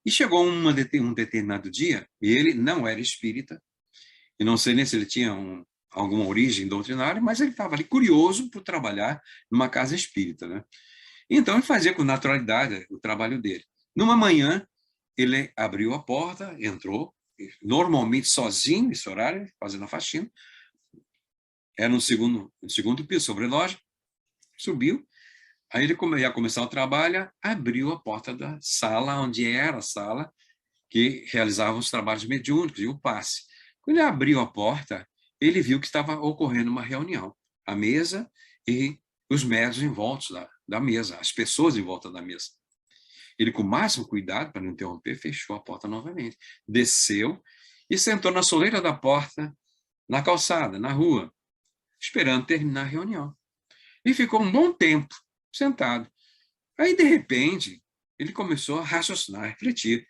E chegou um determinado dia, e ele não era espírita, e não sei nem se ele tinha alguma origem doutrinária, mas ele estava ali curioso por trabalhar numa casa espírita, né? Então, ele fazia com naturalidade o trabalho dele. Numa manhã, ele abriu a porta, entrou, normalmente sozinho, nesse horário, fazendo a faxina. Era no segundo piso, sobre loja, subiu. Aí ele ia começar o trabalho, abriu a porta da sala, onde era a sala que realizava os trabalhos mediúnicos e o passe. Quando ele abriu a porta, ele viu que estava ocorrendo uma reunião. A mesa e os médiuns em volta da mesa, as pessoas em volta da mesa. Ele, com o máximo cuidado, para não interromper, fechou a porta novamente. Desceu e sentou na soleira da porta, na calçada, na rua, esperando terminar a reunião. E ficou um bom tempo sentado. Aí, de repente, ele começou a raciocinar, a refletir.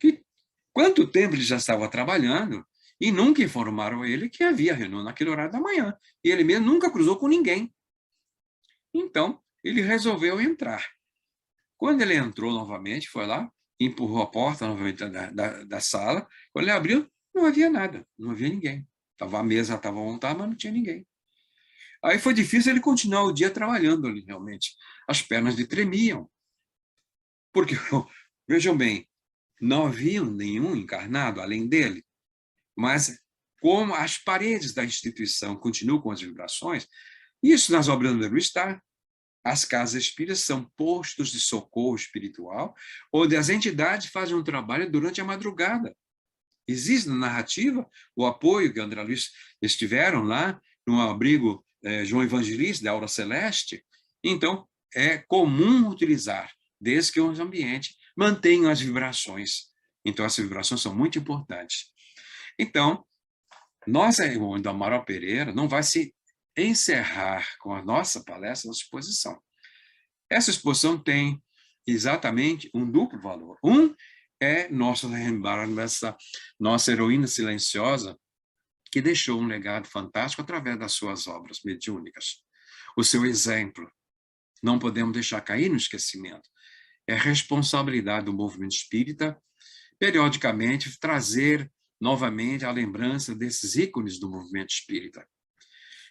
Que quanto tempo ele já estava trabalhando e nunca informaram ele que havia reunião naquele horário da manhã. E ele mesmo nunca cruzou com ninguém. Então, ele resolveu entrar. Quando ele entrou novamente, foi lá, empurrou a porta novamente da sala. Quando ele abriu, não havia nada, não havia ninguém. A mesa estava montada, mas não tinha ninguém. Aí foi difícil ele continuar o dia trabalhando ali, realmente. As pernas lhe tremiam. Porque, vejam bem, não havia nenhum encarnado além dele. Mas, como as paredes da instituição continuam com as vibrações, isso nas obras do André está. As casas espíritas são postos de socorro espiritual, onde as entidades fazem um trabalho durante a madrugada. Existe na narrativa o apoio que André Luiz estiveram lá, no abrigo João Evangelista, da Aura Celeste. Então, é comum utilizar, desde que o ambiente mantenha as vibrações. Então, essas vibrações são muito importantes. Então, nossa irmã do Amaral Pereira não vai se encerrar com a nossa palestra, nossa exposição. Essa exposição tem exatamente um duplo valor. Um é nossa heroína silenciosa, que deixou um legado fantástico através das suas obras mediúnicas. O seu exemplo, não podemos deixar cair no esquecimento. É responsabilidade do movimento espírita, periodicamente, trazer novamente a lembrança desses ícones do movimento espírita.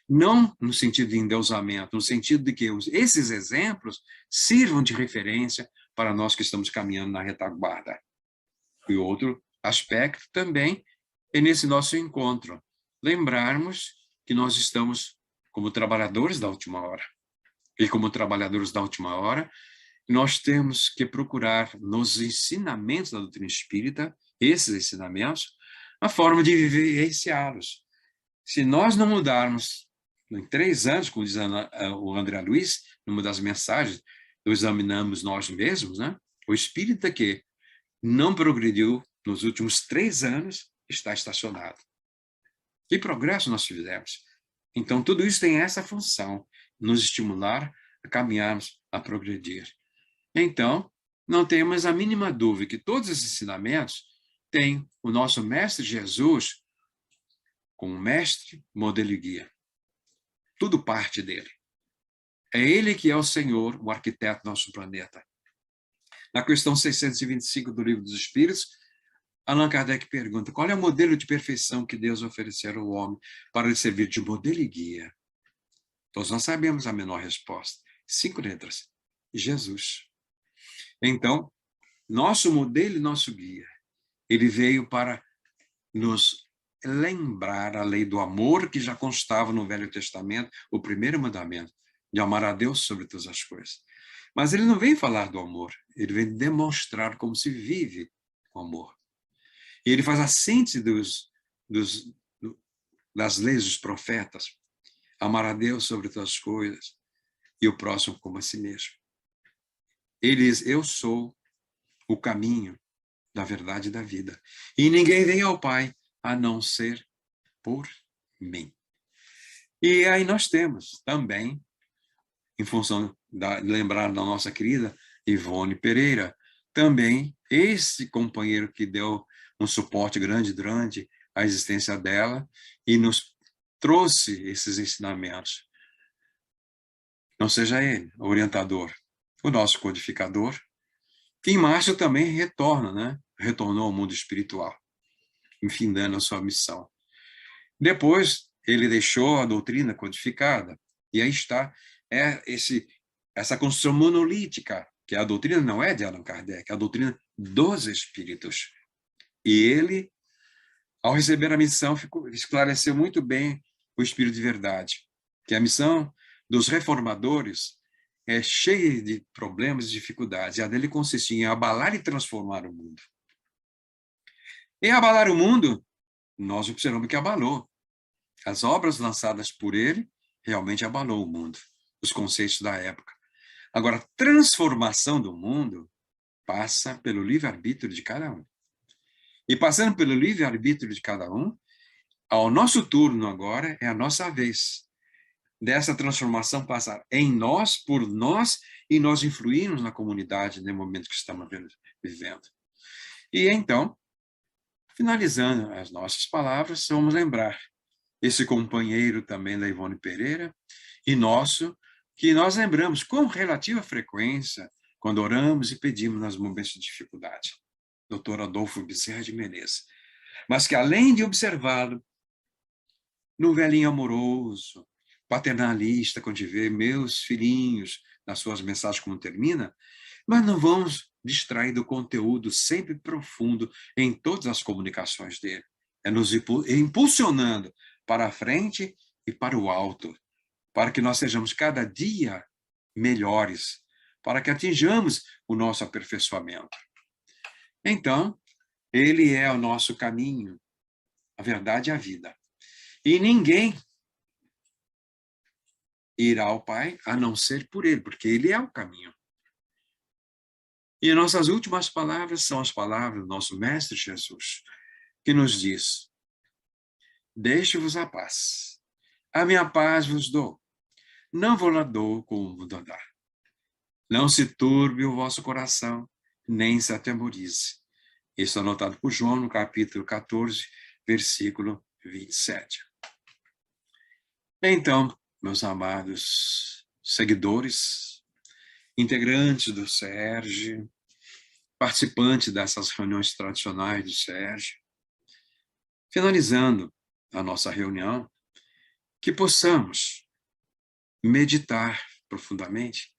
Não no sentido de endeusamento, no sentido de que esses exemplos sirvam de referência para nós que estamos caminhando na retaguarda. E outro aspecto também é nesse nosso encontro, lembrarmos que nós estamos como trabalhadores da última hora. E como trabalhadores da última hora, nós temos que procurar nos ensinamentos da doutrina espírita, esses ensinamentos, a forma de vivenciá-los. Se nós não mudarmos em 3 anos, como diz o André Luiz, numa das mensagens, examinamos nós mesmos, né? O espírita que não progrediu nos últimos 3 anos está estacionado. Que progresso nós fizemos? Então, tudo isso tem essa função, nos estimular a caminharmos, a progredir. Então, não temos a mínima dúvida que todos esses ensinamentos têm o nosso Mestre Jesus como mestre, modelo e guia. Tudo parte dele. É ele que é o Senhor, o arquiteto do nosso planeta. Na questão 625 do Livro dos Espíritos, Allan Kardec pergunta: qual é o modelo de perfeição que Deus ofereceu ao homem para lhe servir de modelo e guia? Todos nós sabemos a menor resposta. 5 letras. Jesus. Então, nosso modelo e nosso guia, ele veio para nos lembrar a lei do amor que já constava no Velho Testamento, o primeiro mandamento, de amar a Deus sobre todas as coisas. Mas ele não vem falar do amor, ele vem demonstrar como se vive o amor. E ele faz a síntese das leis dos profetas, amar a Deus sobre todas as coisas e o próximo como a si mesmo. Ele diz: eu sou o caminho da verdade e da vida. E ninguém vem ao Pai a não ser por mim. E aí nós temos também, em função de lembrar da nossa querida Ivone Pereira, também esse companheiro que deu um suporte grande durante a existência dela e nos trouxe esses ensinamentos. Não seja ele o orientador, o nosso codificador, que em março também retorna, né? Retornou ao mundo espiritual, enfindando a sua missão. Depois, ele deixou a doutrina codificada, e aí está essa construção monolítica, que a doutrina não é de Allan Kardec, é a doutrina dos espíritos. E ele, ao receber a missão, esclareceu muito bem o espírito de verdade, que a missão dos reformadores é cheia de problemas e dificuldades, e a dele consistia em abalar e transformar o mundo. Em abalar o mundo, nós observamos que abalou. As obras lançadas por ele realmente abalou o mundo, os conceitos da época. Agora, a transformação do mundo passa pelo livre-arbítrio de cada um. E passando pelo livre-arbítrio de cada um, ao nosso turno agora é a nossa vez dessa transformação passar em nós, por nós, e nós influirmos na comunidade no momento que estamos vivendo. E então, finalizando as nossas palavras, vamos lembrar esse companheiro também da Ivone Pereira e nosso, que nós lembramos com relativa frequência quando oramos e pedimos nos momentos de dificuldade. Dr. Adolfo Bezerra de Menezes. Mas que além de observá-lo no velhinho amoroso, paternalista, quando te vê meus filhinhos, nas suas mensagens como termina, mas não vamos distrair do conteúdo sempre profundo em todas as comunicações dele. É nos impulsionando para a frente e para o alto, para que nós sejamos cada dia melhores, para que atinjamos o nosso aperfeiçoamento. Então, ele é o nosso caminho, a verdade e a vida. E ninguém irá ao Pai a não ser por ele, porque ele é o caminho. E nossas últimas palavras são as palavras do nosso Mestre Jesus, que nos diz: deixe-vos a paz. A minha paz vos dou. Não vou lá dou como o mundo dá. Não se turbe o vosso coração, nem se atemorize. Isso é anotado por João no capítulo 14, versículo 27. Então, meus amados seguidores, integrantes do SERJ, participantes dessas reuniões tradicionais do SERJ, finalizando a nossa reunião, que possamos meditar profundamente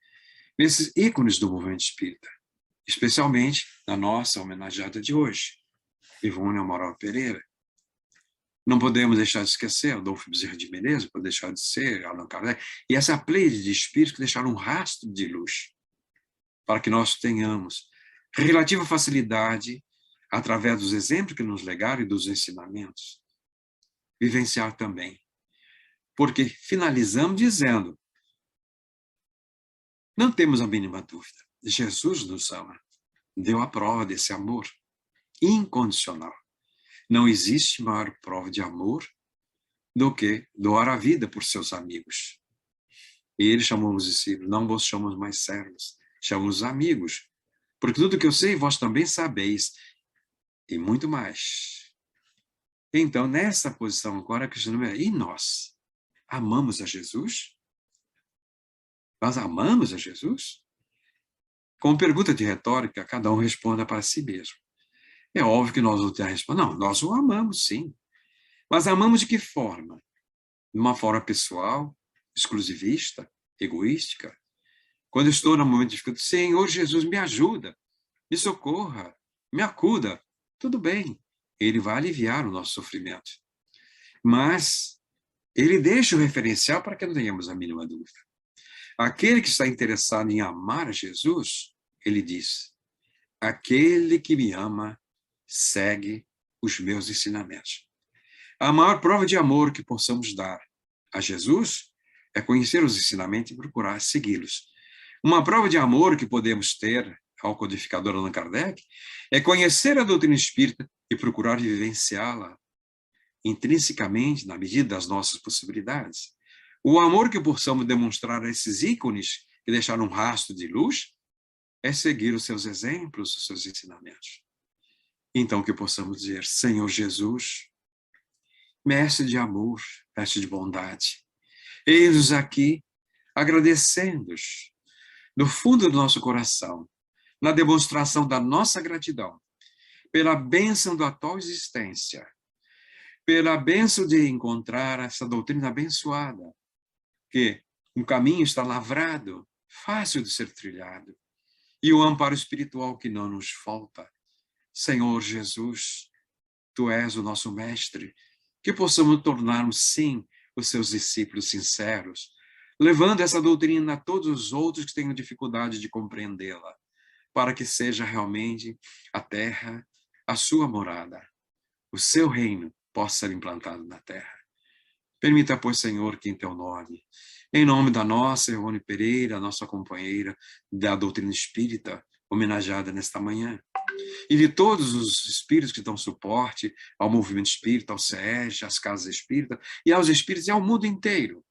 nesses ícones do movimento espírita, especialmente na nossa homenageada de hoje, Ivone Amaral Pereira. Não podemos deixar de esquecer Adolfo Bezerra de Menezes, pode deixar de ser Allan Kardec, e essa pleide de espíritos que deixaram um rastro de luz, para que nós tenhamos relativa facilidade, através dos exemplos que nos legaram e dos ensinamentos, vivenciar também. Porque finalizamos dizendo, não temos a mínima dúvida, Jesus nos ama, deu a prova desse amor incondicional. Não existe maior prova de amor do que doar a vida por seus amigos. E ele chamou os discípulos, não vos chamamos mais servos, chamamos amigos, porque tudo que eu sei, vós também sabeis, e muito mais. Então, nessa posição agora, a questão é, e nós? Amamos a Jesus? Nós amamos a Jesus? Com pergunta de retórica, cada um responda para si mesmo. É óbvio que nós vamos ter a resposta. Não, nós o amamos, sim. Mas amamos de que forma? De uma forma pessoal, exclusivista, egoística? Quando eu estou no momento de dificuldade, Senhor Jesus, me ajuda, me socorra, me acuda. Tudo bem, ele vai aliviar o nosso sofrimento. Mas ele deixa o referencial para que não tenhamos a mínima dúvida. Aquele que está interessado em amar a Jesus, ele diz, aquele que me ama segue os meus ensinamentos. A maior prova de amor que possamos dar a Jesus é conhecer os ensinamentos e procurar segui-los. Uma prova de amor que podemos ter ao codificador Allan Kardec é conhecer a doutrina espírita e procurar vivenciá-la intrinsecamente na medida das nossas possibilidades. O amor que possamos demonstrar a esses ícones que deixaram um rastro de luz é seguir os seus exemplos, os seus ensinamentos. Então que possamos dizer, Senhor Jesus, mestre de amor, mestre de bondade, eis-nos aqui agradecendo-os do fundo do nosso coração, na demonstração da nossa gratidão, pela bênção da atual existência, pela bênção de encontrar essa doutrina abençoada, que um caminho está lavrado, fácil de ser trilhado, e o amparo espiritual que não nos falta. Senhor Jesus, Tu és o nosso mestre, que possamos tornarmos, sim, os seus discípulos sinceros, levando essa doutrina a todos os outros que tenham dificuldade de compreendê-la, para que seja realmente a terra a sua morada, o seu reino possa ser implantado na terra. Permita, pois, Senhor, que em Teu nome, em nome da nossa Ivone Pereira, nossa companheira da doutrina espírita, homenageada nesta manhã, e de todos os espíritos que dão suporte ao movimento espírita, ao SERJ, às casas espíritas, e aos espíritos e ao mundo inteiro,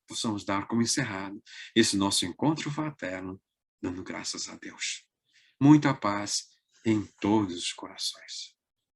possamos dar como encerrado esse nosso encontro fraterno, dando graças a Deus. Muita paz em todos os corações.